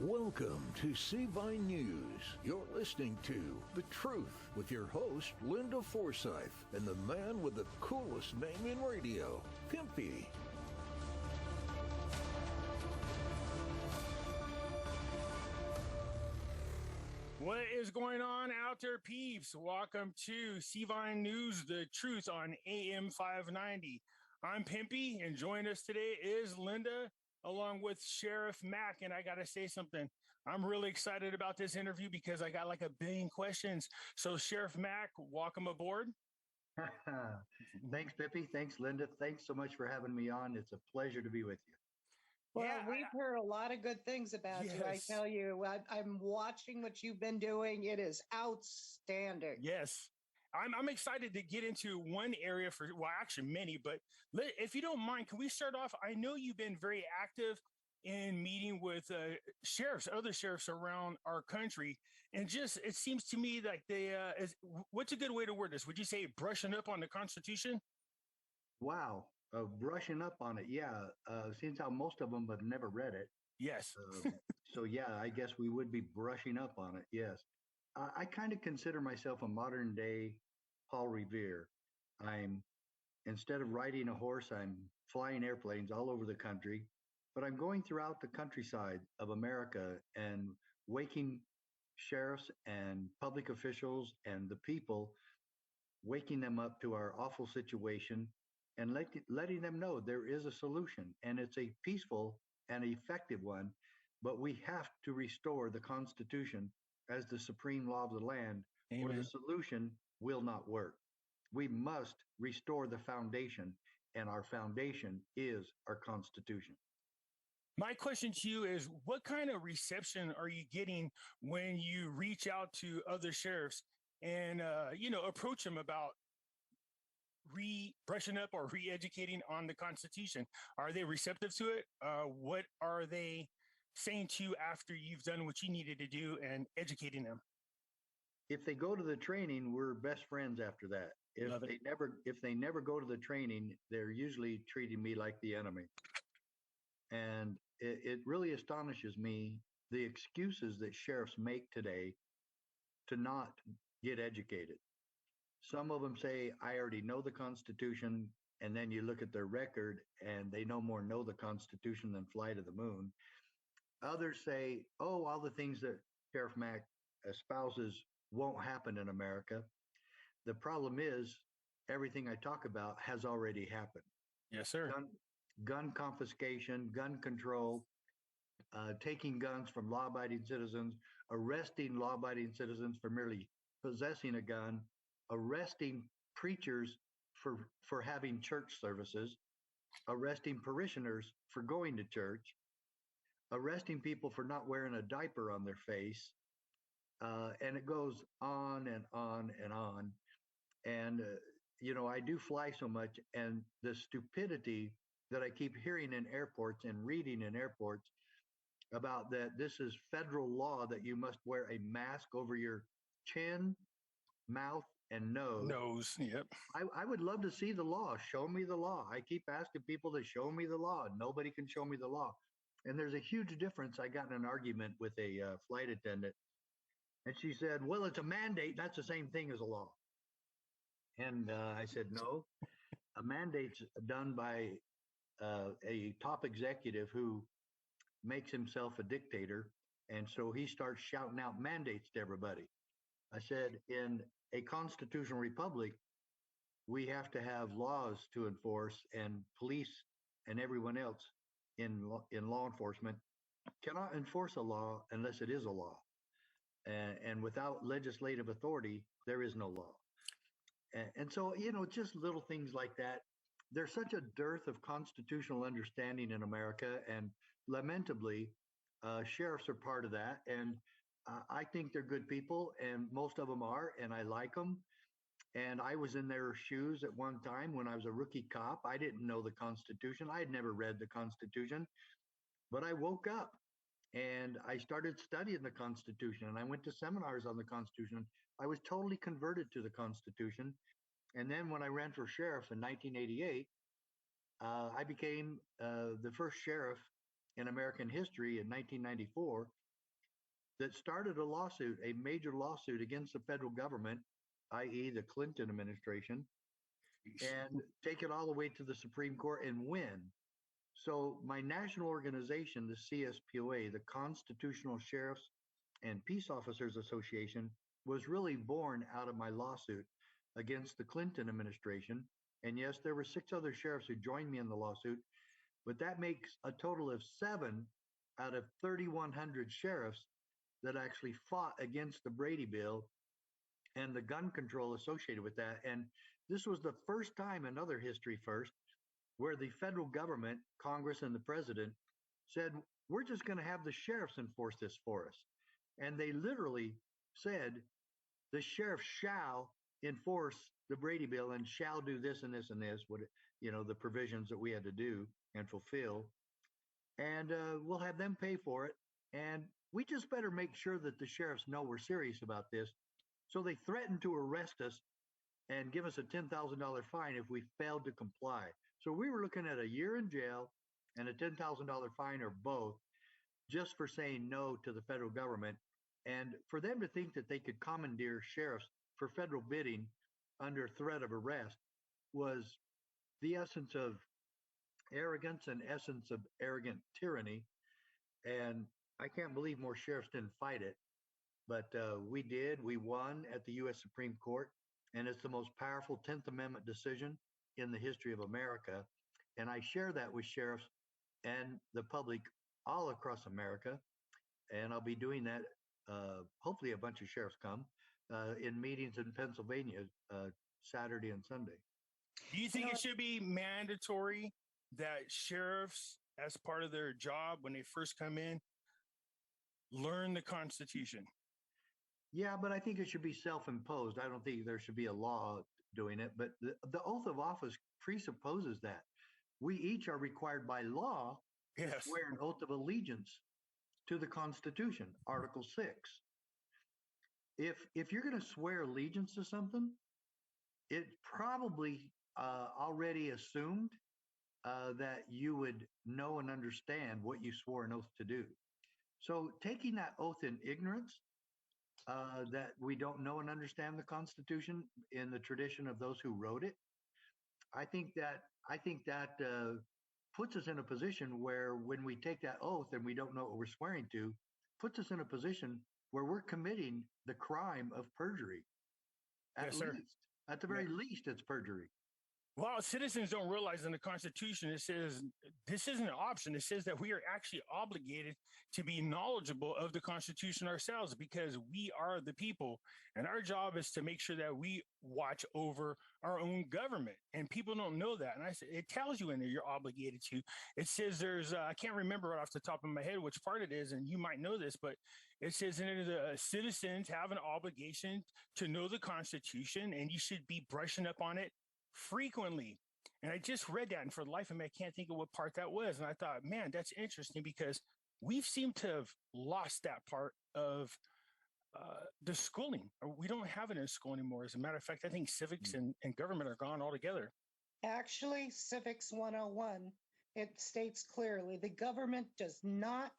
Welcome to Seavine News. You're listening to The Truth with your host, Linda Forsyth, and the man with the coolest name in radio, Pimpy. What is going on out there, peeps? Welcome to Seavine News, The Truth on AM 590. I'm Pimpy, and joining us today is Linda, along with Sheriff Mack. And I got to say something. I'm really excited about this interview because I got like a billion questions. So Sheriff Mack, welcome aboard. Thanks, Pippy. Thanks, Linda. Thanks so much for having me on. It's a pleasure to be with you. Well, we've heard a lot of good things about you. I tell you, I'm watching what you've been doing. It is outstanding. Yes. I'm excited to get into one area actually many, but if you don't mind, can we start off? I know you've been very active in meeting with other sheriffs around our country. And it seems to me like what's a good way to word this? Would you say brushing up on the Constitution? Wow. Brushing up on it. Yeah. Seems how most of them have never read it. Yes. So yeah, I guess we would be brushing up on it. Yes. I kind of consider myself a modern day Paul Revere. Instead of riding a horse, I'm flying airplanes all over the country, but I'm going throughout the countryside of America and waking sheriffs and public officials and the people, waking them up to our awful situation and letting them know there is a solution, and it's a peaceful and effective one, but we have to restore the Constitution as the supreme law of the land. Amen. Or the solution will not work. We must restore the foundation, and our foundation is our Constitution. My question to you is, what kind of reception are you getting when you reach out to other sheriffs and, approach them about brushing up or re-educating on the Constitution? Are they receptive to it? What are they saying to you after you've done what you needed to do and educating them? If they go to the training, we're best friends after that. If they never go to the training, they're usually treating me like the enemy. And it really astonishes me, the excuses that sheriffs make today to not get educated. Some of them say, I already know the Constitution. And then you look at their record and they no more know the Constitution than fly to the moon. Others say, oh, all the things that Sheriff Mack espouses won't happen in America. The problem is everything I talk about has already happened. Yes, sir. Gun confiscation, gun control, taking guns from law-abiding citizens, arresting law-abiding citizens for merely possessing a gun, arresting preachers for having church services, arresting parishioners for going to church, arresting people for not wearing a diaper on their face. And it goes on and on and on. And, I do fly so much, and the stupidity that I keep hearing in airports and reading in airports about that this is federal law that you must wear a mask over your chin, mouth, and nose. Yep. I would love to see the law. Show me the law. I keep asking people to show me the law. Nobody can show me the law. And there's a huge difference. I got in an argument with a flight attendant, and she said, well, it's a mandate. That's the same thing as a law. And I said, no, a mandate's done by a top executive who makes himself a dictator. And so he starts shouting out mandates to everybody. I said, in a constitutional republic, we have to have laws to enforce, and police and everyone else in law enforcement cannot enforce a law unless it is a law. And without legislative authority, there is no law. And so, just little things like that. There's such a dearth of constitutional understanding in America, and lamentably, sheriffs are part of that. And I think they're good people, and most of them are, and I like them. And I was in their shoes at one time when I was a rookie cop. I didn't know the Constitution. I had never read the Constitution, but I woke up and I started studying the Constitution, and I went to seminars on the Constitution. I was totally converted to the Constitution. And then when I ran for sheriff in 1988, I became the first sheriff in American history in 1994 that started a lawsuit, a major lawsuit against the federal government, i.e., the Clinton administration, and take it all the way to the Supreme Court and win. So, my national organization, the CSPOA, the Constitutional Sheriffs and Peace Officers Association, was really born out of my lawsuit against the Clinton administration. And yes, there were 6 other sheriffs who joined me in the lawsuit, but that makes a total of 7 out of 3,100 sheriffs that actually fought against the Brady Bill and the gun control associated with that. And this was the first time, another history first, where the federal government, Congress, and the president said, we're just going to have the sheriffs enforce this for us. And they literally said, the sheriff shall enforce the Brady Bill and shall do this and this and this, what, the provisions that we had to do and fulfill. And we'll have them pay for it. And we just better make sure that the sheriffs know we're serious about this. So they threatened to arrest us and give us a $10,000 fine if we failed to comply. So we were looking at a year in jail and a $10,000 fine or both, just for saying no to the federal government. And for them to think that they could commandeer sheriffs for federal bidding under threat of arrest was the essence of arrogance and essence of arrogant tyranny. And I can't believe more sheriffs didn't fight it. But we did. We won at the U.S. Supreme Court. And it's the most powerful 10th Amendment decision in the history of America. And I share that with sheriffs and the public all across America. And I'll be doing that. Hopefully a bunch of sheriffs come in meetings in Pennsylvania Saturday and Sunday. Do you think it should be mandatory that sheriffs, as part of their job when they first come in, learn the Constitution? Yeah, but I think it should be self-imposed. I don't think there should be a law doing it, but the oath of office presupposes that. We each are required by law to swear an oath of allegiance to the Constitution, Article 6. If you're going to swear allegiance to something, it probably already assumed that you would know and understand what you swore an oath to do. So taking that oath in ignorance, that we don't know and understand the Constitution in the tradition of those who wrote it, I think that puts us in a position where when we take that oath and we don't know what we're swearing to, puts us in a position where we're committing the crime of perjury. At the very least, it's perjury. Well, citizens don't realize in the Constitution, it says this isn't an option. It says that we are actually obligated to be knowledgeable of the Constitution ourselves because we are the people. And our job is to make sure that we watch over our own government. And people don't know that. And I said, it tells you in there you're obligated to. It says there's, I can't remember right off the top of my head which part it is, and you might know this, but it says in there the citizens have an obligation to know the Constitution and you should be brushing up on it frequently. And I just read that, and for the life of me, I can't think of what part that was. And I thought, man, that's interesting because we've seemed to have lost that part of the schooling. We don't have it in school anymore. As a matter of fact, I think civics and government are gone altogether. Actually, Civics 101, it states clearly the government does not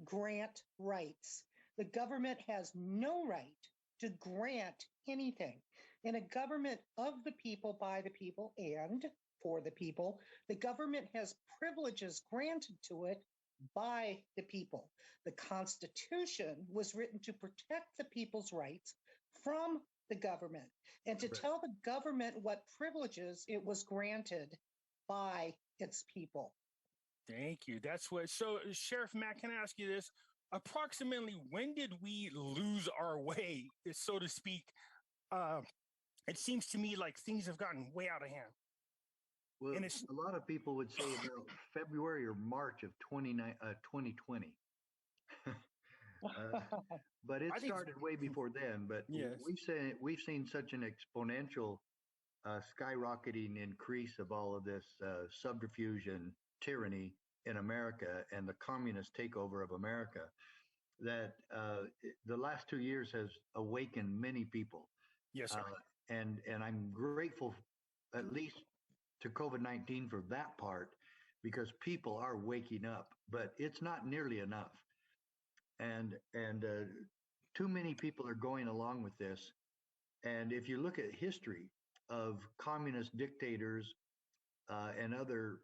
grant rights. The government has no right to grant anything. In a government of the people, by the people, and for the people, the government has privileges granted to it by the people. The Constitution was written to protect the people's rights from the government and to tell the government what privileges it was granted by its people. Thank you. That's what. So, Sheriff Mack, can I ask you this? Approximately when did we lose our way, so to speak? It seems to me like things have gotten way out of hand. Well, a lot of people would say about February or March of 2020. But it started way before then. But we've seen such an exponential skyrocketing increase of all of this subterfuge and tyranny in America and the communist takeover of America that the last 2 years has awakened many people. Yes, sir. And I'm grateful, at least to COVID-19 for that part, because people are waking up, but it's not nearly enough. and too many people are going along with this. And if you look at history of communist dictators and other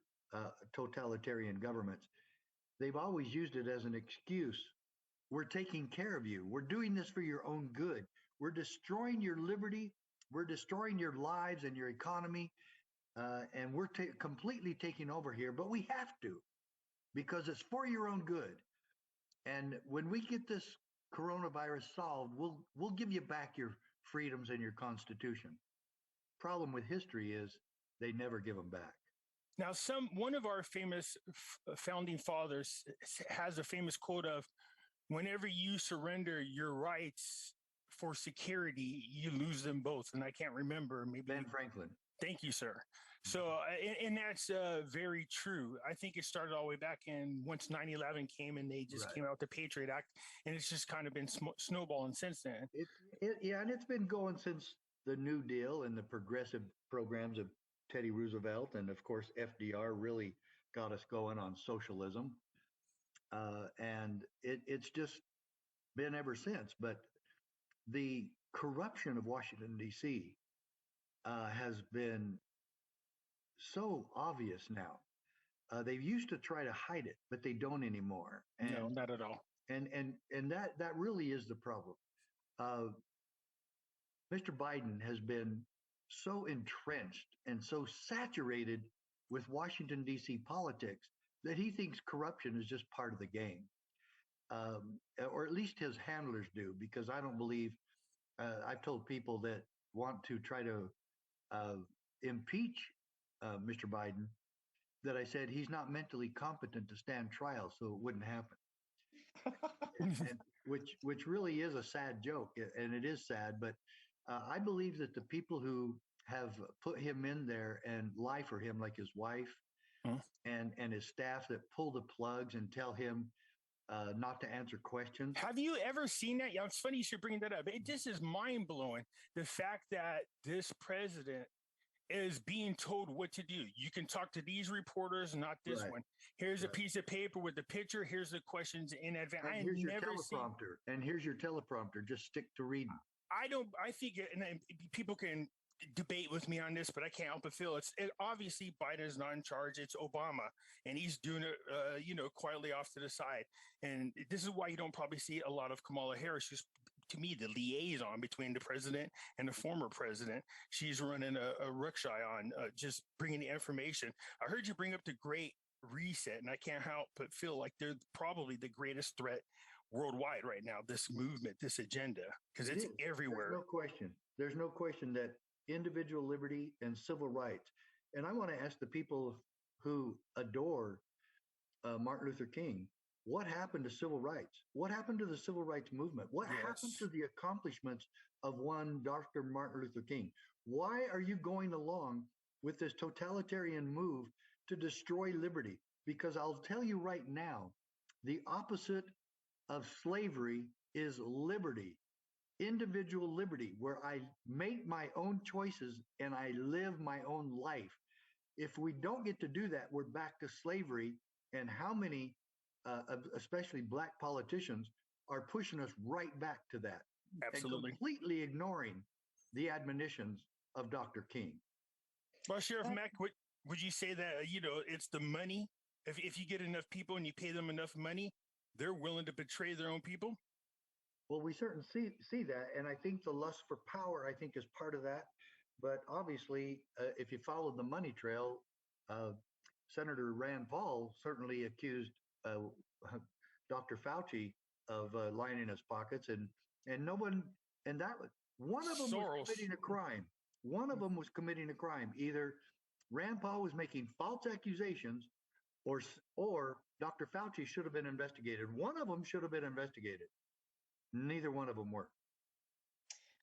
totalitarian governments, they've always used it as an excuse. We're taking care of you. We're doing this for your own good. We're destroying your liberty. We're destroying your lives and your economy. And we're completely taking over here, but we have to because it's for your own good. And when we get this coronavirus solved, we'll give you back your freedoms and your Constitution. Problem with history is they never give them back. Now, one of our famous founding fathers has a famous quote of, "Whenever you surrender your rights for security, you lose them both." And I can't remember. Maybe Ben Franklin. Thank you, sir. So, and that's very true. I think it started all the way back in once 9/11 came and they just came out with the Patriot Act, and it's just kind of been snowballing since then. Yeah, and it's been going since the New Deal and the progressive programs of Teddy Roosevelt, and of course FDR really got us going on socialism, and it's just been ever since. But the corruption of Washington D.C. Has been so obvious now. They used to try to hide it, but they don't anymore. And, no, not at all. And that really is the problem. Mr. Biden has been so entrenched and so saturated with Washington, D.C. politics that he thinks corruption is just part of the game. Or at least his handlers do, because I don't believe, I've told people that want to try to impeach Mr. Biden that I said he's not mentally competent to stand trial, so it wouldn't happen. And, which really is a sad joke, and it is sad. But I believe that the people who have put him in there and lie for him, like his wife and his staff, that pull the plugs and tell him not to answer questions. Have you ever seen that? Yeah, it's funny you should bring that up. It just is mind blowing. The fact that this president is being told what to do. You can talk to these reporters, not this one. Here's a piece of paper with the picture. Here's the questions in advance. And here's your teleprompter. And here's your teleprompter. Just stick to reading. I think, and people can debate with me on this, but I can't help but feel obviously Biden is not in charge. It's Obama, and he's doing it, quietly off to the side. And this is why you don't probably see a lot of Kamala Harris, who's, to me, the liaison between the president and the former president. She's running a rickshaw on just bringing the information. I heard you bring up the Great Reset, and I can't help but feel like they're probably the greatest threat worldwide right now, this movement, this agenda, because it's everywhere. There's no question that individual liberty and civil rights. And I want to ask the people who adore Martin Luther King, what happened to civil rights? What happened to the civil rights movement? What happened to the accomplishments of one Dr. Martin Luther King? Why are you going along with this totalitarian move to destroy liberty? Because I'll tell you right now, the opposite of slavery is liberty. Individual liberty, where I make my own choices and I live my own life. If we don't get to do that, we're back to slavery. And how many, especially Black politicians, are pushing us right back to that? Absolutely. And completely ignoring the admonitions of Dr. King. Well, Sheriff Mack, would you say that, it's the money? If you get enough people and you pay them enough money, they're willing to betray their own people? Well, we certainly see that, and I think the lust for power, I think, is part of that. But obviously, if you follow the money trail, Senator Rand Paul certainly accused Dr. Fauci of lining his pockets, and no one, and that one of them was committing a crime. One of them was committing a crime. Either Rand Paul was making false accusations, or Dr. Fauci should have been investigated. One of them should have been investigated. Neither one of them were.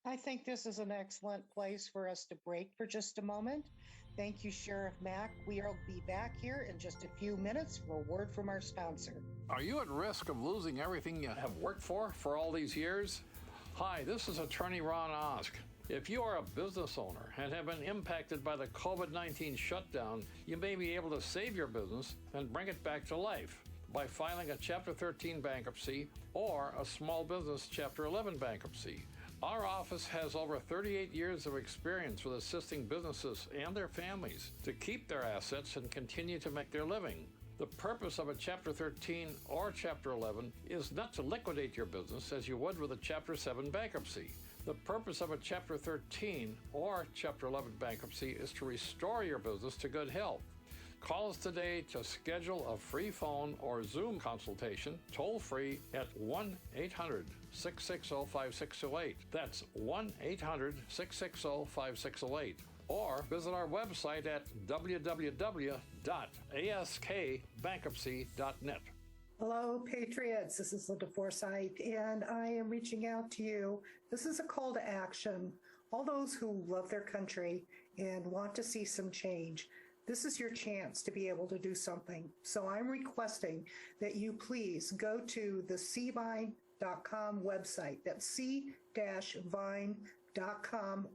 I think this is an excellent place for us to break for just a moment. Thank you, Sheriff Mack. We'll be back here in just a few minutes for a word from our sponsor. Are you at risk of losing everything you have worked for all these years? Hi, this is Attorney Ron Osk. If you are a business owner and have been impacted by the COVID-19 shutdown, you may be able to save your business and bring it back to life. by filing a Chapter 13 bankruptcy or a small business Chapter 11 bankruptcy. Our office has over 38 years of experience with assisting businesses and their families to keep their assets and continue to make their living. The purpose of a Chapter 13 or Chapter 11 is not to liquidate your business as you would with a Chapter 7 bankruptcy. The purpose of a Chapter 13 or Chapter 11 bankruptcy is to restore your business to good health. Call us today to schedule a free phone or Zoom consultation, toll-free at 1-800-660-5608. That's 1-800-660-5608. Or visit our website at www.askbankruptcy.net. Hello, Patriots. This is Linda Forsythe, and I am reaching out to you. This is a call to action. All those who love their country and want to see some change, this is your chance to be able to do something. So I'm requesting that you please go to the cvine.com website. That's c-vine.com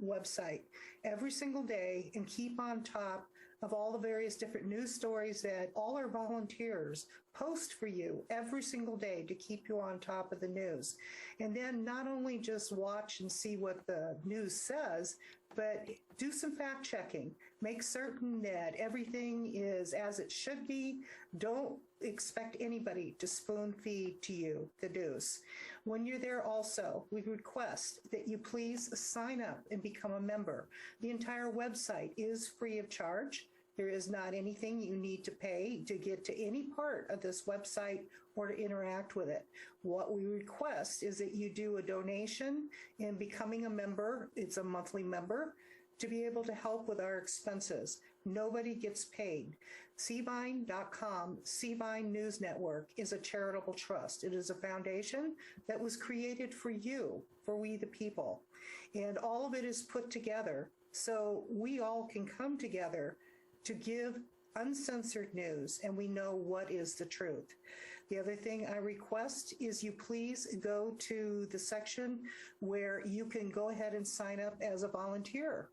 website every single day and keep on top of all the various different news stories that all our volunteers post for you every single day to keep you on top of the news. And then not only just watch and see what the news says, but do some fact checking. Make certain that everything is as it should be. Don't expect anybody to spoon feed to you the news. When you're there also, we request that you please sign up and become a member. The entire website is free of charge. There is not anything you need to pay to get to any part of this website or to interact with it. What we request is that you do a donation in becoming a member. It's a monthly member to be able to help with our expenses. Nobody gets paid. cvine.com, Cvine News Network, is a charitable trust. It is a foundation that was created for you, for we the people. And all of it is put together so we all can come together to give uncensored news, and we know what is the truth. The other thing I request is you please go to the section where you can go ahead and sign up as a volunteer.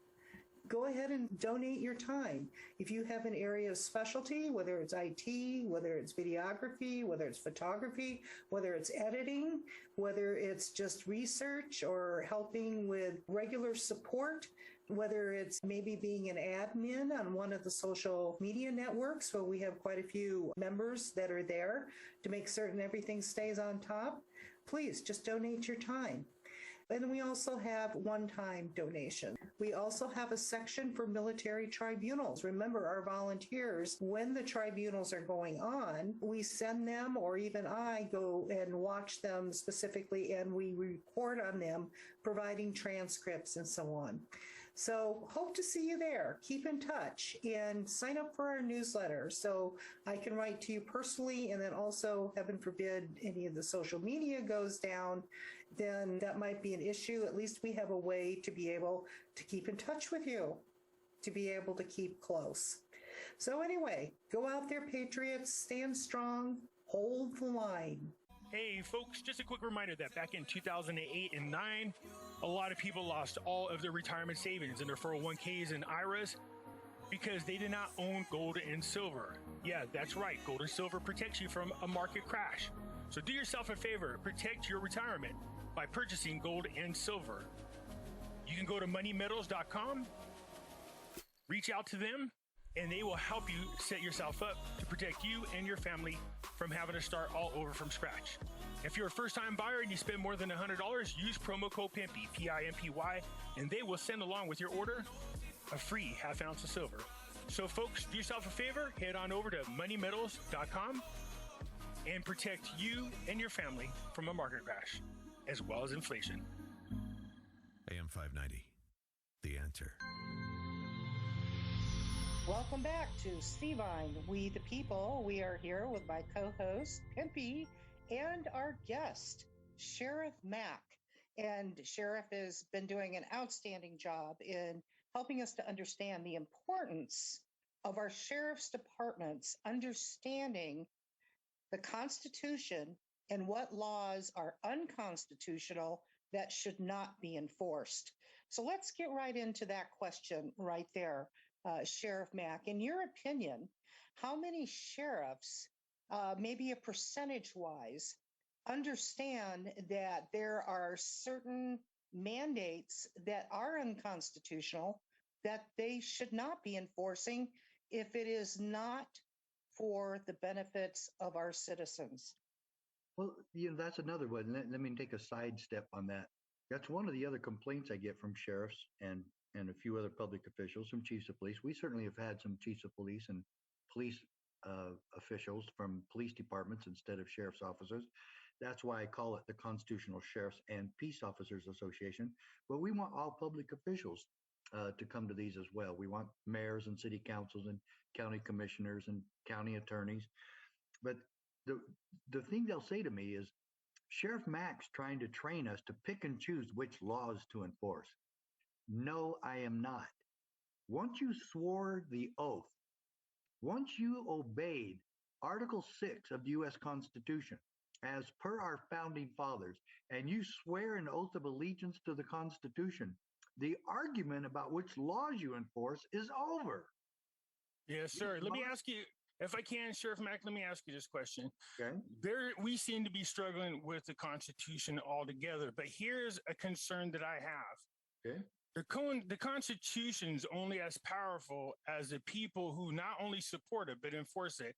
Go ahead and donate your time. If you have an area of specialty, whether it's IT, whether it's videography, whether it's photography, whether it's editing, whether it's just research or helping with regular support, whether it's maybe being an admin on one of the social media networks where we have quite a few members that are there to make certain everything stays on top, please just donate your time. And we also have one-time donation. We also have a section for military tribunals. Remember, our volunteers, when the tribunals are going on, we send them, or even I go and watch them specifically, and we report on them, providing transcripts and so on. So hope to see you there. Keep in touch and sign up for our newsletter so I can write to you personally. And then also, heaven forbid, any of the social media goes down, then that might be an issue. At least we have a way to be able to keep in touch with you, to be able to keep close. So anyway, go out there, Patriots, stand strong, hold the line. Hey folks, just a quick reminder that back in 2008 and 9, a lot of people lost all of their retirement savings in their 401ks and IRAs because they did not own gold and silver. Yeah, that's right. Gold and silver protects you from a market crash. So do yourself a favor, protect your retirement by purchasing gold and silver. You can go to moneymetals.com, reach out to them, and they will help you set yourself up to protect you and your family from having to start all over from scratch. If you're a first-time buyer and you spend more than $100, use promo code PIMPY, P-I-M-P-Y, and they will send along with your order a free half ounce of silver. So folks, do yourself a favor, head on over to moneymetals.com and protect you and your family from a market crash, as well as inflation. AM 590, The Answer. Welcome back to Cvine, We the People. We are here with my co-host, Pimpy, and our guest, Sheriff Mack. And Sheriff has been doing an outstanding job in helping us to understand the importance of our sheriff's departments understanding the Constitution and what laws are unconstitutional that should not be enforced. So let's get right into that question right there. Sheriff Mack, in your opinion, how many sheriffs maybe a percentage wise, understand that there are certain mandates that are unconstitutional that they should not be enforcing if it is not for the benefits of our citizens. Well, that's another one. Let me take a sidestep on that. That's one of the other complaints I get from sheriffs and a few other public officials, some chiefs of police. We certainly have had some chiefs of police and police officials from police departments instead of sheriff's officers. That's why I call it the Constitutional Sheriffs and Peace Officers Association. But we want all public officials to come to these as well. We want mayors and city councils and county commissioners and county attorneys. But the thing they'll say to me is, Sheriff Mack's trying to train us to pick and choose which laws to enforce. No, I am not. Once you swore the oath, once you obeyed Article 6 of the U.S. Constitution, as per our founding fathers, and you swear an oath of allegiance to the Constitution, the argument about which laws you enforce is over. Yes, sir. Let me ask you, if I can, Sheriff Mack, let me ask you this question. Okay. We seem to be struggling with the Constitution altogether, but here's a concern that I have. Okay. The Constitution is only as powerful as the people who not only support it, but enforce it.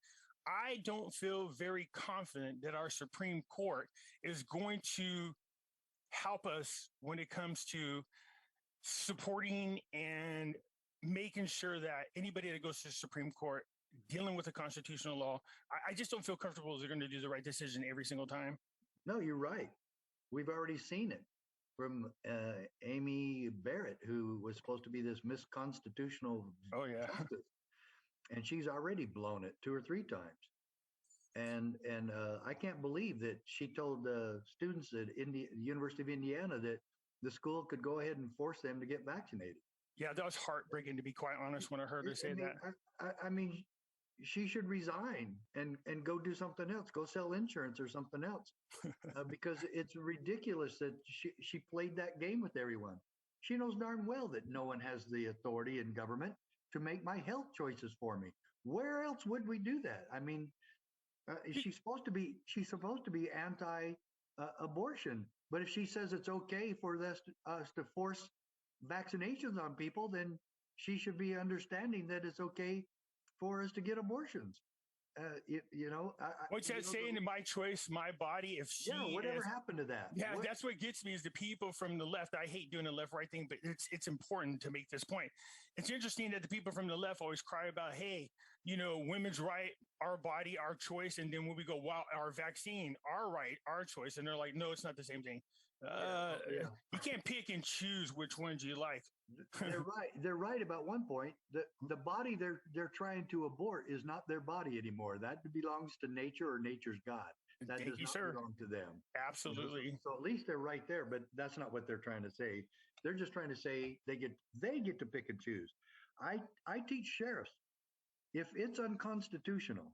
I don't feel very confident that our Supreme Court is going to help us when it comes to supporting and making sure that anybody that goes to the Supreme Court dealing with a constitutional law, I just don't feel comfortable they're going to do the right decision every single time. No, you're right. We've already seen it from Amy Barrett, who was supposed to be this Miss Constitutional justice, and she's already blown it 2 or 3 times. And I can't believe that she told the students at the University of Indiana that the school could go ahead and force them to get vaccinated. Yeah, that was heartbreaking, to be quite honest, when I heard her say that. I mean, she should resign and go do something else, go sell insurance or something else, because it's ridiculous that she played that game with everyone. She knows darn well that no one has the authority in government to make my health choices for me. Where else would we do that? I mean, she's supposed to be anti-abortion, but if she says it's okay for us to force vaccinations on people, then she should be understanding that it's okay for us to get abortions. What's that saying? My choice, my body. If she, whatever happened to that? Yeah, that's what gets me is the people from the left. I hate doing the left right thing, but it's important to make this point. It's interesting that the people from the left always cry about, hey, women's right, our body, our choice, and then when we go, wow, our vaccine, our right, our choice, and they're like, no, it's not the same thing. You can't pick and choose which ones you like. They're right. They're right about one point. The body they're trying to abort is not their body anymore. That belongs to nature or nature's God. That does not belong to them. Absolutely. So at least they're right there, but that's not what they're trying to say. They're just trying to say they get to pick and choose. I teach sheriffs, if it's unconstitutional,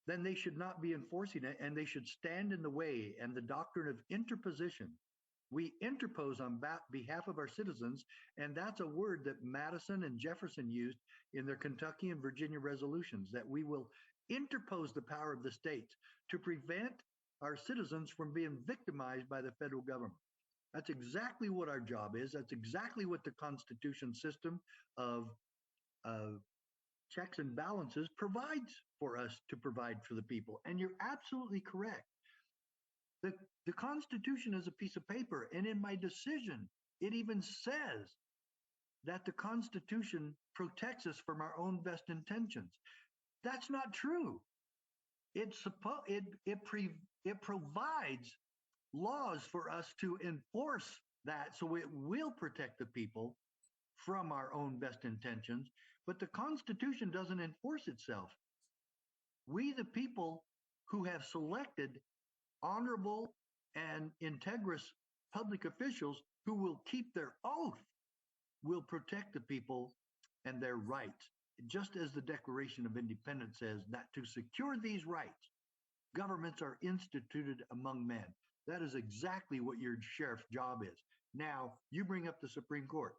then they should not be enforcing it, and they should stand in the way. And the doctrine of interposition, we interpose on behalf of our citizens, and that's a word that Madison and Jefferson used in their Kentucky and Virginia resolutions, that we will interpose the power of the states to prevent our citizens from being victimized by the federal government. That's exactly what our job is. That's exactly what the Constitution system of checks and balances provides for us to provide for the people. And you're absolutely correct. The Constitution is a piece of paper, and in my decision, it even says that the Constitution protects us from our own best intentions. That's not true. It provides laws for us to enforce that, so it will protect the people from our own best intentions. But the Constitution doesn't enforce itself. We, the people who have selected honorable and integrous public officials who will keep their oath, will protect the people and their rights. Just as the Declaration of Independence says that to secure these rights, governments are instituted among men. That is exactly what your sheriff's job is. Now, you bring up the Supreme Court.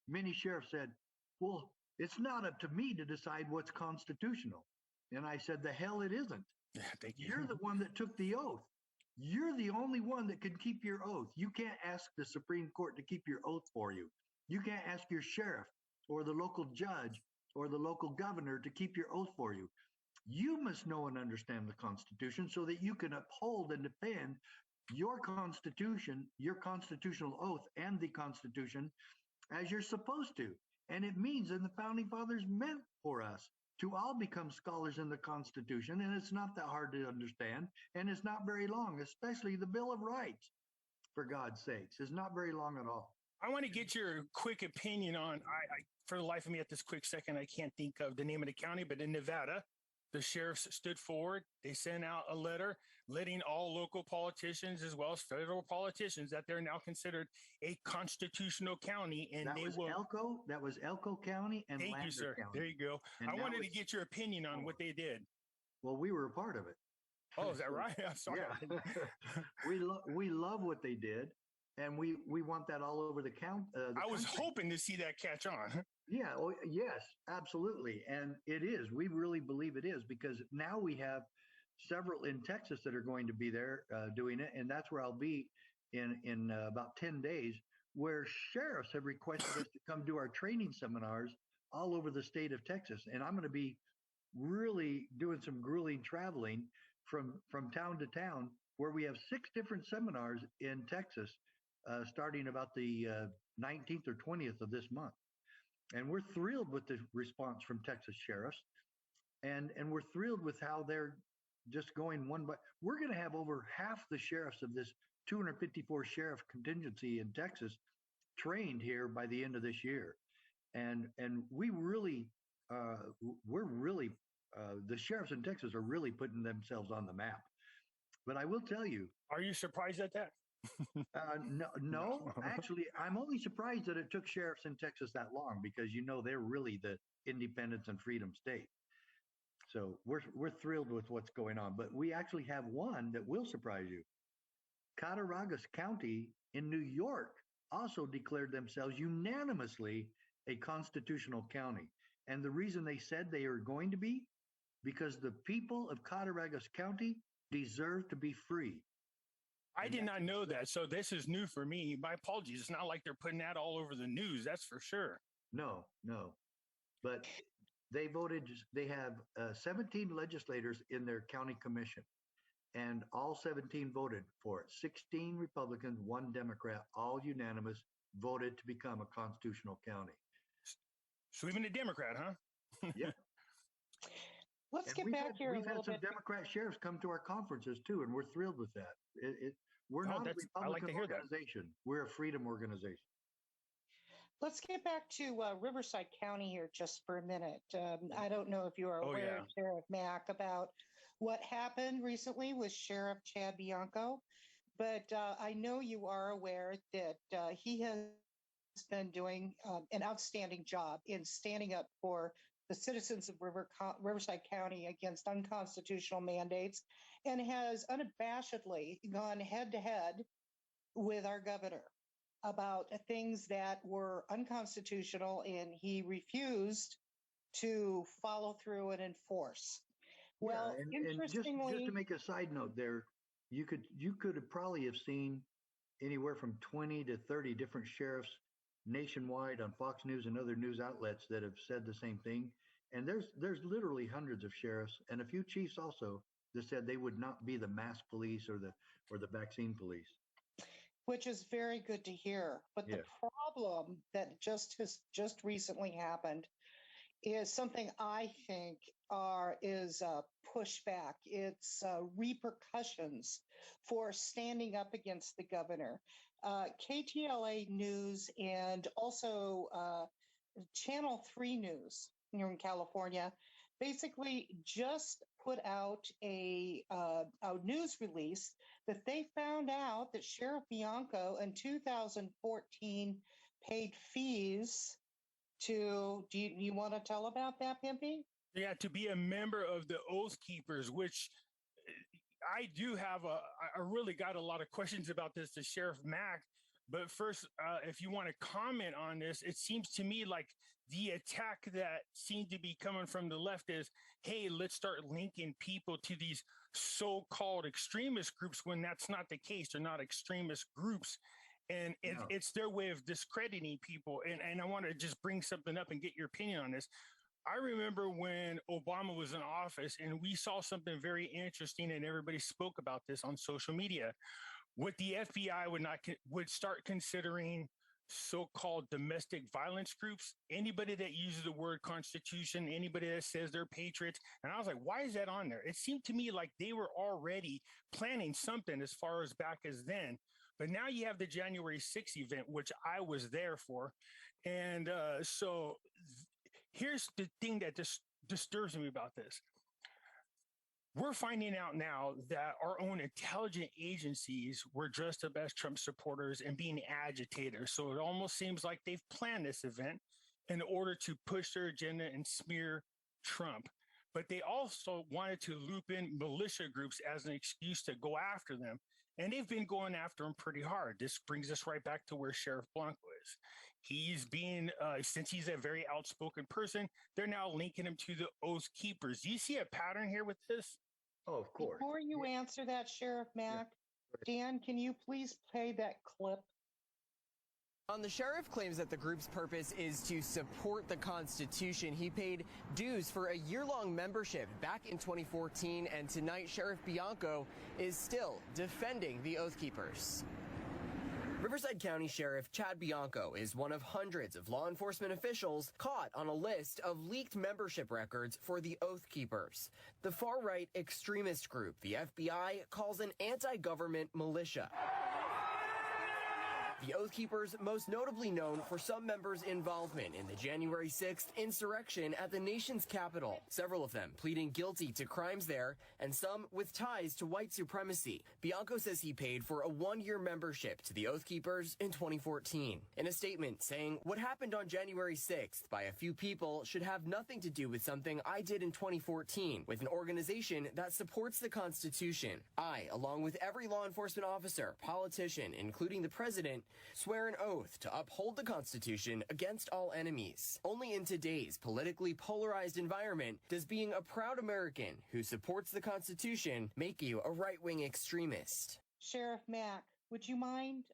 Many sheriffs said, well, it's not up to me to decide what's constitutional. And I said, the hell it isn't. Yeah, thank you. You're the one that took the oath. You're the only one that can keep your oath. You can't ask the Supreme Court to keep your oath for you. You can't ask your sheriff or the local judge or the local governor to keep your oath for you. You must know and understand the Constitution so that you can uphold and defend your Constitution, your constitutional oath, and the Constitution as you're supposed to. And it means, and the founding fathers meant for us to all become scholars in the Constitution. And it's not that hard to understand. And it's not very long, especially the Bill of Rights, for God's sakes. It's not very long at all. I want to get your quick opinion on, for the life of me at this quick second, I can't think of the name of the county, but in Nevada, the sheriffs stood forward. They sent out a letter letting all local politicians as well as federal politicians that they're now considered a constitutional county, and That they was will. Elko. That was Elko County and Thank Lander you, sir. County. There you go. And I now wanted to it's- get your opinion on what they did. Well, we were a part of it. Oh, is that right? I'm sorry. Yeah. we love what they did, and we want that all over the count. I was country. hoping to see that catch on. Yeah. Oh, yes, absolutely, and it is. We really believe it is because now we have several in Texas that are going to be there doing it, and that's where I'll be in about 10 days. Where sheriffs have requested us to come do our training seminars all over the state of Texas, and I'm going to be really doing some grueling traveling from town to town, where we have 6 different seminars in Texas, starting about the 19th or 20th of this month. And we're thrilled with the response from Texas sheriffs, and we're thrilled with how they're just going one by. We're going to have over half the sheriffs of this 254 sheriff contingency in Texas trained here by the end of this year, and we really, we're really, the sheriffs in Texas are really putting themselves on the map. But I will tell you, Are you surprised at that? no, actually, I'm only surprised that it took sheriffs in Texas that long because they're really the independence and freedom state. So we're thrilled with what's going on. But we actually have one that will surprise you. Cattaraugus County in New York also declared themselves unanimously a constitutional county. And the reason they said they are going to be, because the people of Cattaraugus County deserve to be free. I did not know that. So this is new for me. My apologies. It's not like they're putting that all over the news. That's for sure. No. But they voted, they have 17 legislators in their county commission, and all 17 voted for it. 16 Republicans, 1 Democrat, all unanimous, voted to become a constitutional county. So even a Democrat, huh? Yeah. Let's And get back here a We've little had some bit. Democrat sheriffs come to our conferences too, and we're thrilled with that. We're not a I like Republican to hear that. organization. We're a freedom organization. Let's get back to Riverside County here just for a minute. I don't know if you are Oh, aware, yeah. Sheriff Mack, about what happened recently with Sheriff Chad Bianco, but I know you are aware that he has been doing an outstanding job in standing up for the citizens of Riverside County against unconstitutional mandates, and has unabashedly gone head to head with our governor about things that were unconstitutional, and he refused to follow through and enforce. Well, yeah, and interestingly, just to make a side note there, you could have probably have seen anywhere from 20 to 30 different sheriffs nationwide on Fox News and other news outlets that have said the same thing. And there's literally hundreds of sheriffs and a few chiefs also that said they would not be the mask police or the vaccine police. which is very good to hear. But the Yeah. problem that has just recently happened is something I think is pushback. It's repercussions for standing up against the governor. KTLA News and also Channel 3 News here in California basically just put out a news release that they found out that Sheriff Bianco in 2014 paid fees to, do you want to tell about that, Pimpy? Yeah, to be a member of the Oath Keepers, which I do have I really got a lot of questions about this to Sheriff Mack, But first, if you want to comment on this, it seems to me like the attack that seemed to be coming from the left is, hey, let's start linking people to these so-called extremist groups when that's not the case. They're not extremist groups. And it's their way of discrediting people. And I want to just bring something up and get your opinion on this. I remember when Obama was in office and we saw something very interesting and everybody spoke about this on social media. What the FBI would start considering so-called domestic violence groups, anybody that uses the word constitution, anybody that says they're patriots. And I was like, why is that on there? It seemed to me like they were already planning something as far as back as then. But now you have the January 6th event, which I was there for. And so here's the thing that disturbs me about this. We're finding out now that our own intelligence agencies were dressed up as Trump supporters and being agitators. So it almost seems like they've planned this event in order to push their agenda and smear Trump. But they also wanted to loop in militia groups as an excuse to go after them. And they've been going after him pretty hard. This brings us right back to where Sheriff Blanco is. He's being, since he's a very outspoken person, they're now linking him to the Oath Keepers. Do you see a pattern here with this? Oh, of course. Before you answer that, Sheriff Mack, Dan, can you please play that clip? The sheriff claims that the group's purpose is to support the Constitution. He paid dues for a year-long membership back in 2014, and tonight Sheriff Bianco is still defending the Oath Keepers. Riverside County Sheriff Chad Bianco is one of hundreds of law enforcement officials caught on a list of leaked membership records for the Oath Keepers, the far-right extremist group the FBI calls an anti-government militia. The Oath Keepers, most notably known for some members' involvement in the January 6th insurrection at the nation's capital, several of them pleading guilty to crimes there, and some with ties to white supremacy. Bianco says he paid for a one-year membership to the Oath Keepers in 2014. In a statement saying, "What happened on January 6th by a few people should have nothing to do with something I did in 2014 with an organization that supports the Constitution. I, along with every law enforcement officer, politician, including the president, swear an oath to uphold the Constitution against all enemies. Only in today's politically polarized environment does being a proud American who supports the Constitution make you a right-wing extremist." Sheriff Mack, would you mind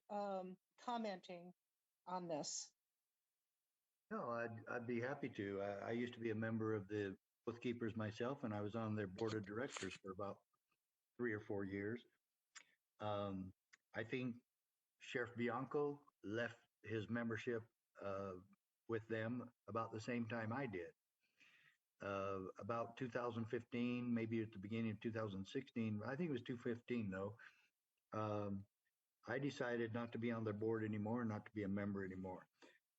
commenting on this? No, I'd be happy to. I used to be a member of the Oath Keepers myself, and I was on their board of directors for about 3 or 4 years. I think Sheriff Bianco left his membership with them about the same time I did. About 2015, maybe at the beginning of 2016, I think it was 2015 though, I decided not to be on their board anymore, not to be a member anymore.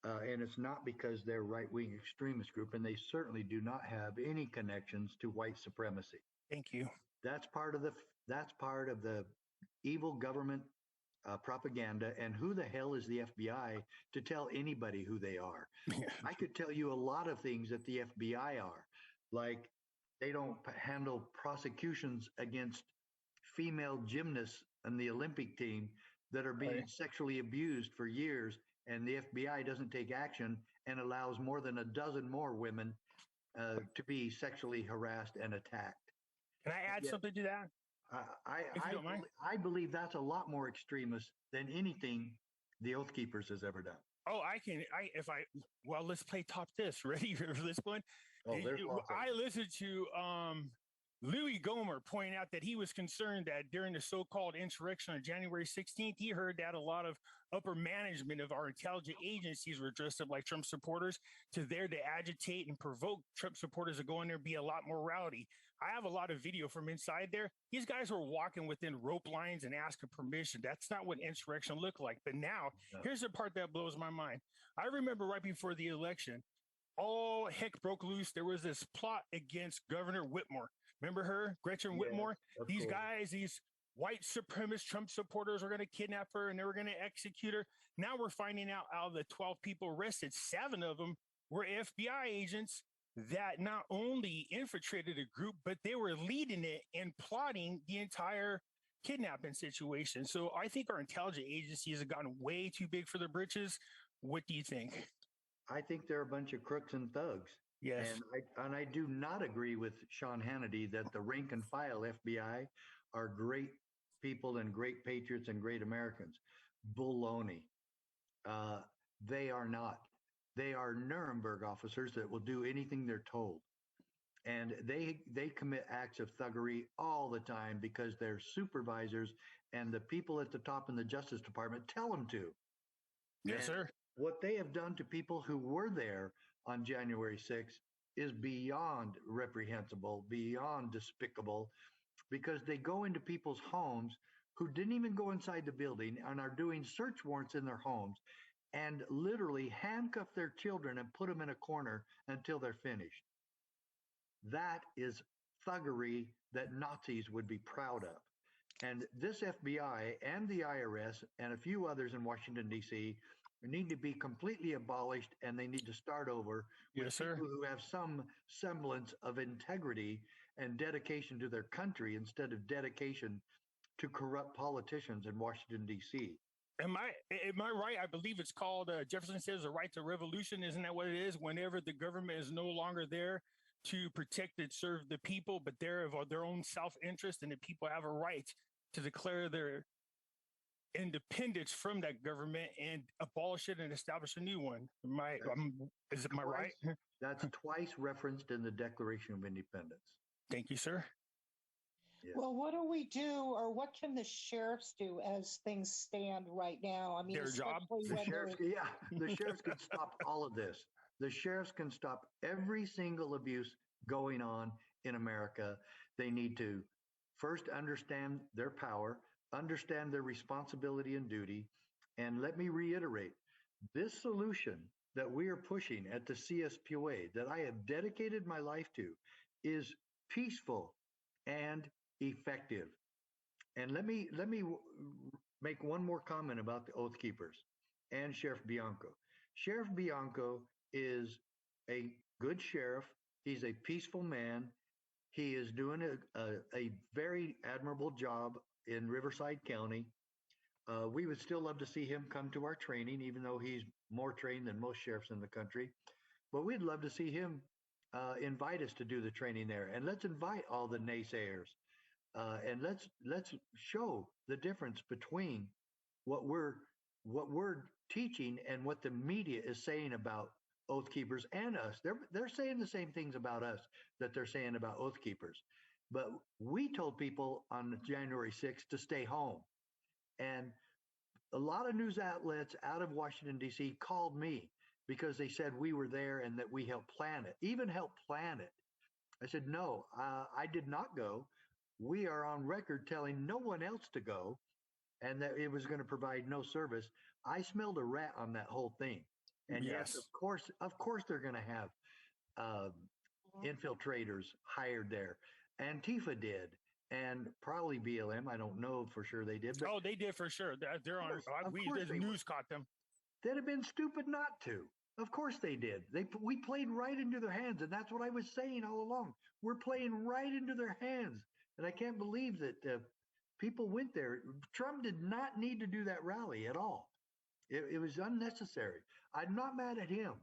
And it's not because they're right-wing extremist group, and they certainly do not have any connections to white supremacy. Thank you. That's part of the evil government propaganda. And who the hell is the FBI to tell anybody who they are? I could tell you a lot of things that the FBI are, like they don't handle prosecutions against female gymnasts on the Olympic team that are being sexually abused for years, and the FBI doesn't take action and allows more than a dozen more women to be sexually harassed and attacked. Can I add something to that? I believe that's a lot more extremist than anything the Oath Keepers has ever done. Oh, well, let's play top this. Ready for this one? Oh, I listened to Louis Gohmert point out that he was concerned that during the so-called insurrection on January 16th, he heard that a lot of upper management of our intelligence agencies were dressed up like Trump supporters to agitate and provoke Trump supporters to go in there and be a lot more rowdy. I have a lot of video from inside there. These guys were walking within rope lines and asking permission. That's not what insurrection looked like. But now, here's the part that blows my mind. I remember right before the election, all heck broke loose. There was this plot against Governor Whitmore. Remember her, Gretchen Whitmore? These guys, these white supremacist Trump supporters were going to kidnap her and they were going to execute her. Now we're finding out of the 12 people arrested, 7 of them were FBI agents that not only infiltrated a group, but they were leading it and plotting the entire kidnapping situation. So I think our intelligence agencies have gotten way too big for their britches. What do you think? I think they're a bunch of crooks and thugs. Yes. And I do not agree with Sean Hannity that the rank and file FBI are great people and great patriots and great Americans. Baloney. Uh, they are not. They are Nuremberg officers that will do anything they're told. And they commit acts of thuggery all the time because their supervisors and the people at the top in the Justice Department tell them to. Yes, And sir. what they have done to people who were there on January 6th is beyond reprehensible, beyond despicable, because they go into people's homes who didn't even go inside the building and are doing search warrants in their homes and literally handcuff their children and put them in a corner until they're finished. That is thuggery that Nazis would be proud of. And this FBI and the IRS and a few others in Washington, D.C. need to be completely abolished, and they need to start over with Yes, sir. people who have some semblance of integrity and dedication to their country instead of dedication to corrupt politicians in Washington, D.C. Am I right? I believe it's called Jefferson says the right to revolution. Isn't that what it is? Whenever the government is no longer there to protect and serve the people, but they're of their own self-interest, and the people have a right to declare their independence from that government and abolish it and establish a new one. Am I right? That's twice referenced in the Declaration of Independence. Thank you, sir. Yeah. Well, what do we do, or what can the sheriffs do as things stand right now? I mean, Their job? especially when they're The sheriffs can stop all of this. The sheriffs can stop every single abuse going on in America. They need to first understand their power, understand their responsibility and duty. And let me reiterate, this solution that we are pushing at the CSPOA that I have dedicated my life to is peaceful and effective. And let me make one more comment about the Oath Keepers and Sheriff Bianco. Sheriff Bianco is a good sheriff. He's a peaceful man. He is doing a very admirable job in Riverside County. We would still love to see him come to our training, even though he's more trained than most sheriffs in the country. But we'd love to see him invite us to do the training there. And let's invite all the naysayers. And let's show the difference between what we're teaching and what the media is saying about Oath Keepers and us. They're saying the same things about us that they're saying about Oath Keepers. But we told people on January 6th to stay home. And a lot of news outlets out of Washington, D.C. called me because they said we were there and that we helped plan it, even helped plan it. I said, no, I did not go. We are on record telling no one else to go and that it was going to provide no service. I smelled a rat on that whole thing. And yes, of course they're going to have infiltrators hired there. Antifa did, and probably BLM. I don't know for sure they did. But they did for sure. They're on. The news caught them. They'd have been stupid not to. Of course they did. We played right into their hands, and that's what I was saying all along. We're playing right into their hands, and I can't believe that people went there. Trump did not need to do that rally at all. It was unnecessary. I'm not mad at him.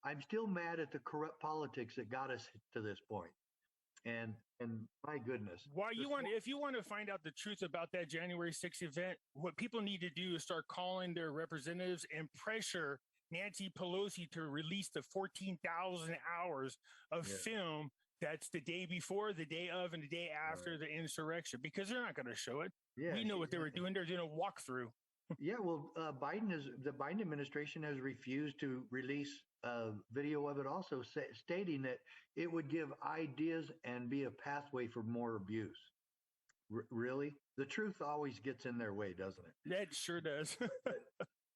I'm still mad at the corrupt politics that got us to this point. And my goodness. If you want to find out the truth about that January 6th event, what people need to do is start calling their representatives and pressure Nancy Pelosi to release the 14,000 hours of film that's the day before, the day of, and the day after the insurrection, because they're not going to show it. Yeah, we know what they were doing. They're doing a walkthrough. Yeah, well, the Biden administration has refused to release video of it also, stating that it would give ideas and be a pathway for more abuse. Really? The truth always gets in their way, doesn't it? That sure does.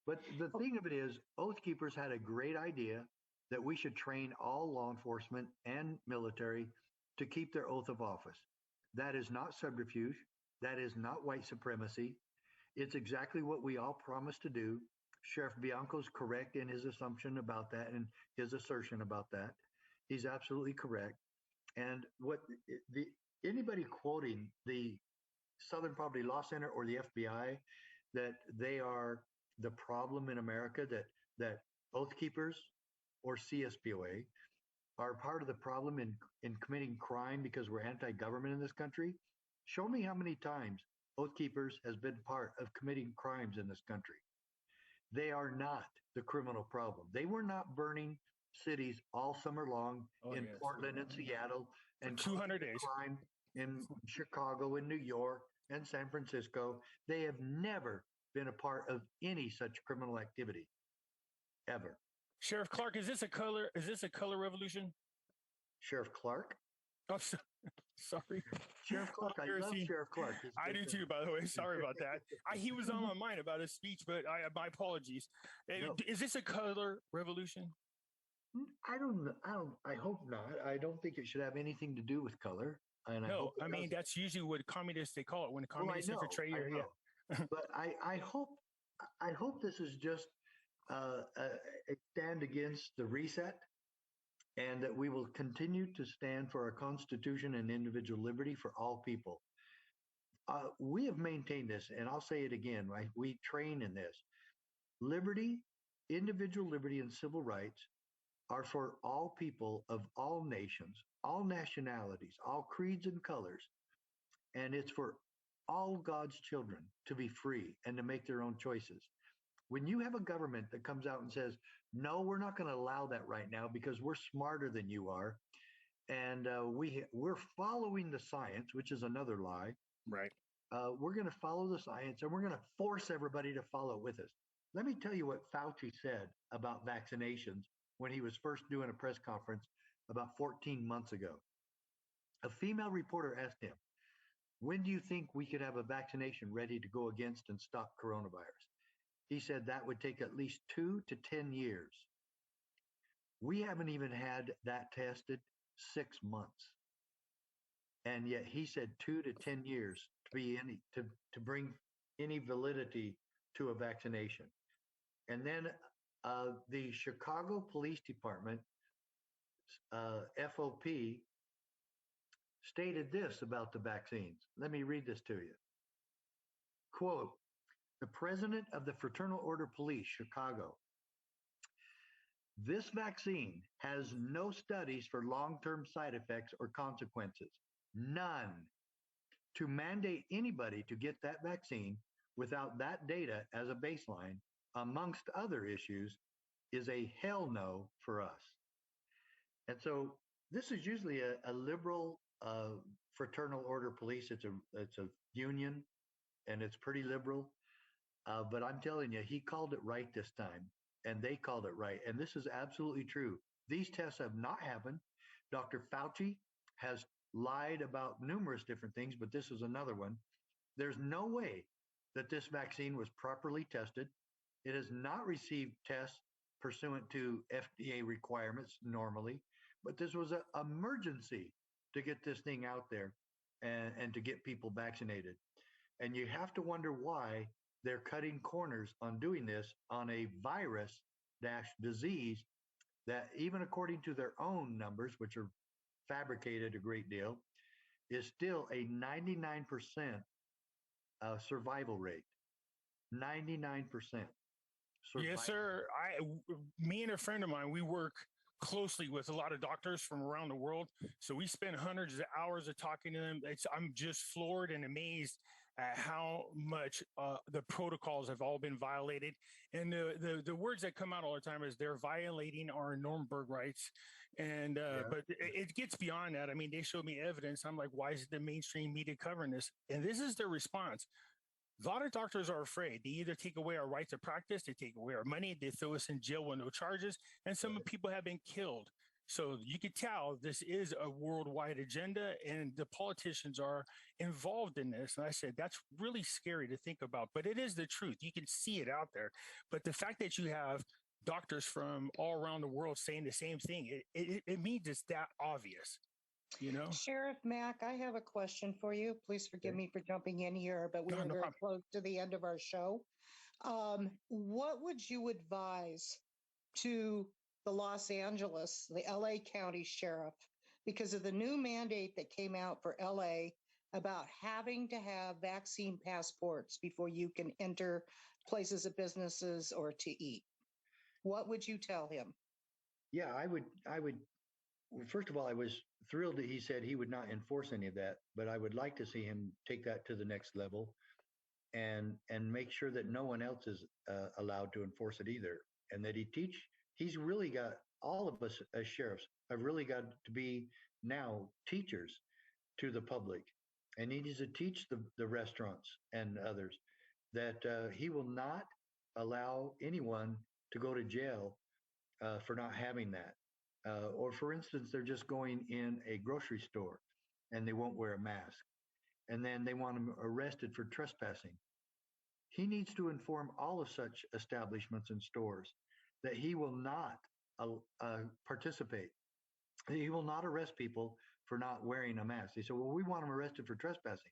But the thing of it is, Oath Keepers had a great idea that we should train all law enforcement and military to keep their oath of office. That is not subterfuge. That is not white supremacy. It's exactly what we all promised to do. Sheriff Bianco's correct in his assumption about that and his assertion about that. He's absolutely correct. And anybody quoting the Southern Poverty Law Center or the FBI that they are the problem in America, that Oath Keepers or CSPOA are part of the problem in committing crime because we're anti-government in this country? Show me how many times Oath Keepers has been part of committing crimes in this country. They are not the criminal problem. They were not burning cities all summer long in Portland and Seattle and 200 days crime in Chicago and New York and San Francisco. They have never been a part of any such criminal activity ever. Sheriff Clark, is this a color revolution? Sheriff Clark? Oh, sorry. Sheriff Clark, I love Sheriff Clark. I do too, by the way. Sorry about that. He was on my mind about his speech, but my apologies. No. Is this a color revolution? I hope not. I don't think it should have anything to do with color. And I mean, that's usually what communists, they call it when the communists infiltrate your, But I hope this is just a stand against the reset, and that we will continue to stand for our Constitution and individual liberty for all people. We have maintained this, and I'll say it again, right? We train in this. Liberty, individual liberty, and civil rights are for all people of all nations, all nationalities, all creeds and colors. And it's for all God's children to be free and to make their own choices. When you have a government that comes out and says, no, we're not going to allow that right now because we're smarter than you are, and we're following the science, which is another lie. Right. We're going to follow the science, and we're going to force everybody to follow with us. Let me tell you what Fauci said about vaccinations when he was first doing a press conference about 14 months ago. A female reporter asked him, when do you think we could have a vaccination ready to go against and stop coronavirus? He said that would take at least 2 to 10 years. We haven't even had that tested 6 months. And yet he said 2 to 10 years to bring any validity to a vaccination. And then the Chicago Police Department, FOP, stated this about the vaccines. Let me read this to you. Quote, the president of the Fraternal Order Police, Chicago, this vaccine has no studies for long-term side effects or consequences. None. To mandate anybody to get that vaccine without that data as a baseline, amongst other issues, is a hell no for us. And so this is usually a liberal fraternal order police. It's a union, and it's pretty liberal. But I'm telling you, he called it right this time, and they called it right. And this is absolutely true. These tests have not happened. Dr. Fauci has lied about numerous different things, but this is another one. There's no way that this vaccine was properly tested. It has not received tests pursuant to FDA requirements normally, but this was an emergency to get this thing out there and to get people vaccinated. And you have to wonder why they're cutting corners on doing this on a virus-disease that, even according to their own numbers, which are fabricated a great deal, is still a 99% survival rate. 99%. Yes, sir. Me and a friend of mine, we work closely with a lot of doctors from around the world. So we spend hundreds of hours of talking to them. I'm just floored and amazed at how much the protocols have all been violated. And the words that come out all the time is they're violating our Nuremberg rights. And but it gets beyond that. I mean, they showed me evidence. I'm like, why is the mainstream media covering this? And this is their response. A lot of doctors are afraid. They either take away our rights of practice, they take away our money, they throw us in jail with no charges, and some people have been killed. So you can tell this is a worldwide agenda, and the politicians are involved in this. And I said, that's really scary to think about, but it is the truth. You can see it out there. But the fact that you have doctors from all around the world saying the same thing, it means it's that obvious. You know, Sheriff Mack, I have a question for you. Please forgive me for jumping in here, but we are very close to the end of our show. What would you advise to the Los Angeles, the LA County Sheriff, because of the new mandate that came out for LA about having to have vaccine passports before you can enter places of businesses or to eat? What would you tell him? Yeah, I would. First of all, I was thrilled that he said he would not enforce any of that, but I would like to see him take that to the next level and make sure that no one else is allowed to enforce it either, and that he's really got all of us as sheriffs have really got to be now teachers to the public, and he needs to teach the restaurants and others that he will not allow anyone to go to jail for not having that. Or, for instance, they're just going in a grocery store and they won't wear a mask, and then they want them arrested for trespassing. He needs to inform all of such establishments and stores that he will not participate. He will not arrest people for not wearing a mask. They say, well, we want them arrested for trespassing.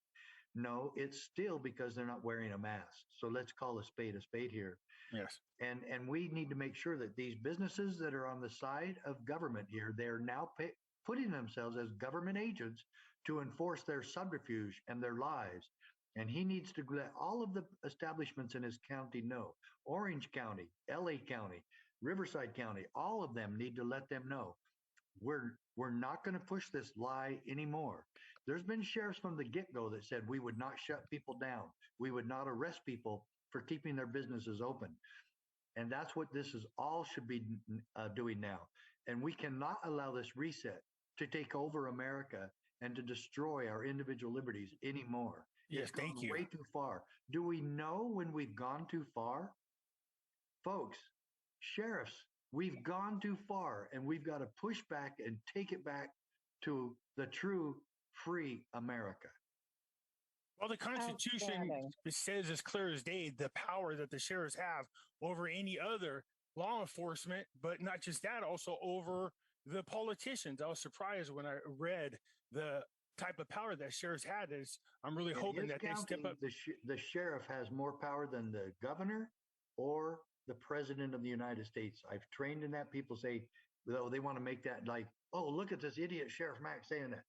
No, it's still because they're not wearing a mask. So let's call a spade here. Yes. And we need to make sure that these businesses that are on the side of government here, they're now putting themselves as government agents to enforce their subterfuge and their lies. And he needs to let all of the establishments in his county know. Orange County, LA County, Riverside County, all of them need to let them know. We're not going to push this lie anymore. There's been sheriffs from the get-go that said we would not shut people down. We would not arrest people for keeping their businesses open. And that's what this is all should be doing now. And we cannot allow this reset to take over America and to destroy our individual liberties anymore. Yes, It's gone thank you. way too far. Do we know when we've gone too far? Folks, sheriffs, we've gone too far, and we've got to push back and take it back to the true free America. Well, the Constitution Outstanding. says as clear as day the power that the sheriffs have over any other law enforcement, but not just that, also over the politicians. I was surprised when I read the type of power that sheriffs had. I'm really hoping that they step up. The sheriff has more power than the governor or the president of the United States. I've trained in that. People say, though, they want to make that like, oh, look at this idiot Sheriff Mack saying that.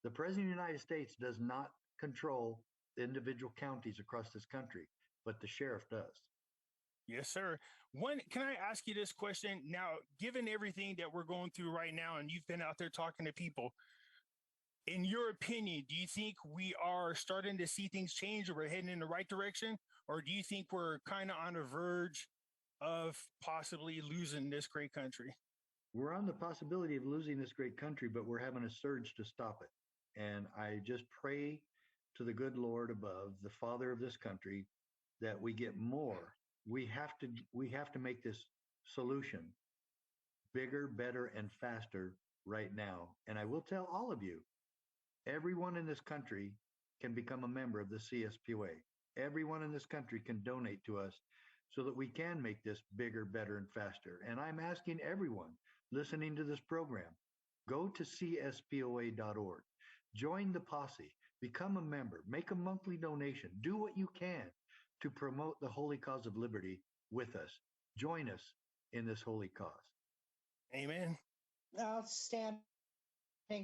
The president of the United States does not control the individual counties across this country, but the sheriff does. Yes, sir. Can I ask you this question now? Given everything that we're going through right now, and you've been out there talking to people, in your opinion, do you think we are starting to see things change, or we're heading in the right direction, or do you think we're kind of on the verge of possibly losing this great country? We're on the possibility of losing this great country, but we're having a surge to stop it. And I just pray to the good Lord above, the Father of this country, that we get more. We have to make this solution bigger, better, and faster right now. And I will tell all of you, everyone in this country can become a member of the CSPOA. Everyone in this country can donate to us so that we can make this bigger, better, and faster. And I'm asking everyone listening to this program, go to cspoa.org. Join the posse, become a member, make a monthly donation, do what you can to promote the holy cause of liberty with us. Join us in this holy cause. Amen. Outstanding,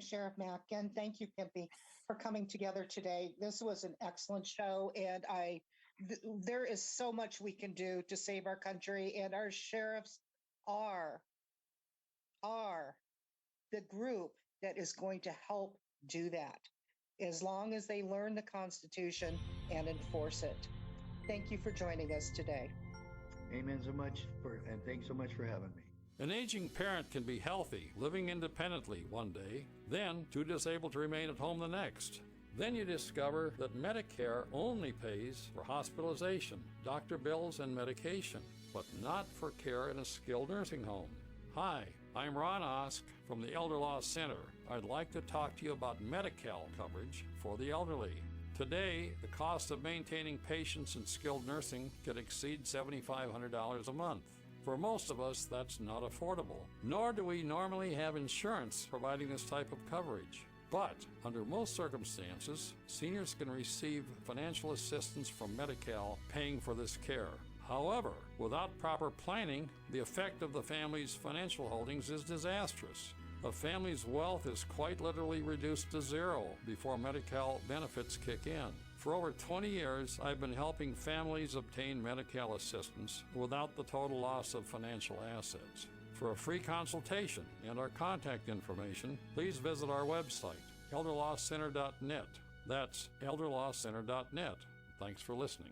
Sheriff Mack. And thank you, Pimpy, for coming together today. This was an excellent show, and there is so much we can do to save our country, and our sheriffs are the group that is going to help do that, as long as they learn the Constitution and enforce it. Thank you for joining us today. Amen so much, and thanks so much for having me. An aging parent can be healthy, living independently one day, then too disabled to remain at home the next. Then you discover that Medicare only pays for hospitalization, doctor bills, and medication, but not for care in a skilled nursing home. Hi, I'm Ron Osk from the Elder Law Center. I'd like to talk to you about Medi-Cal coverage for the elderly. Today, the cost of maintaining patients in skilled nursing can exceed $7,500 a month. For most of us, that's not affordable, nor do we normally have insurance providing this type of coverage. But under most circumstances, seniors can receive financial assistance from Medi-Cal paying for this care. However, without proper planning, the effect of the family's financial holdings is disastrous. A family's wealth is quite literally reduced to zero before Medi-Cal benefits kick in. For over 20 years, I've been helping families obtain Medi-Cal assistance without the total loss of financial assets. For a free consultation and our contact information, please visit our website, elderlawcenter.net. That's elderlawcenter.net. Thanks for listening.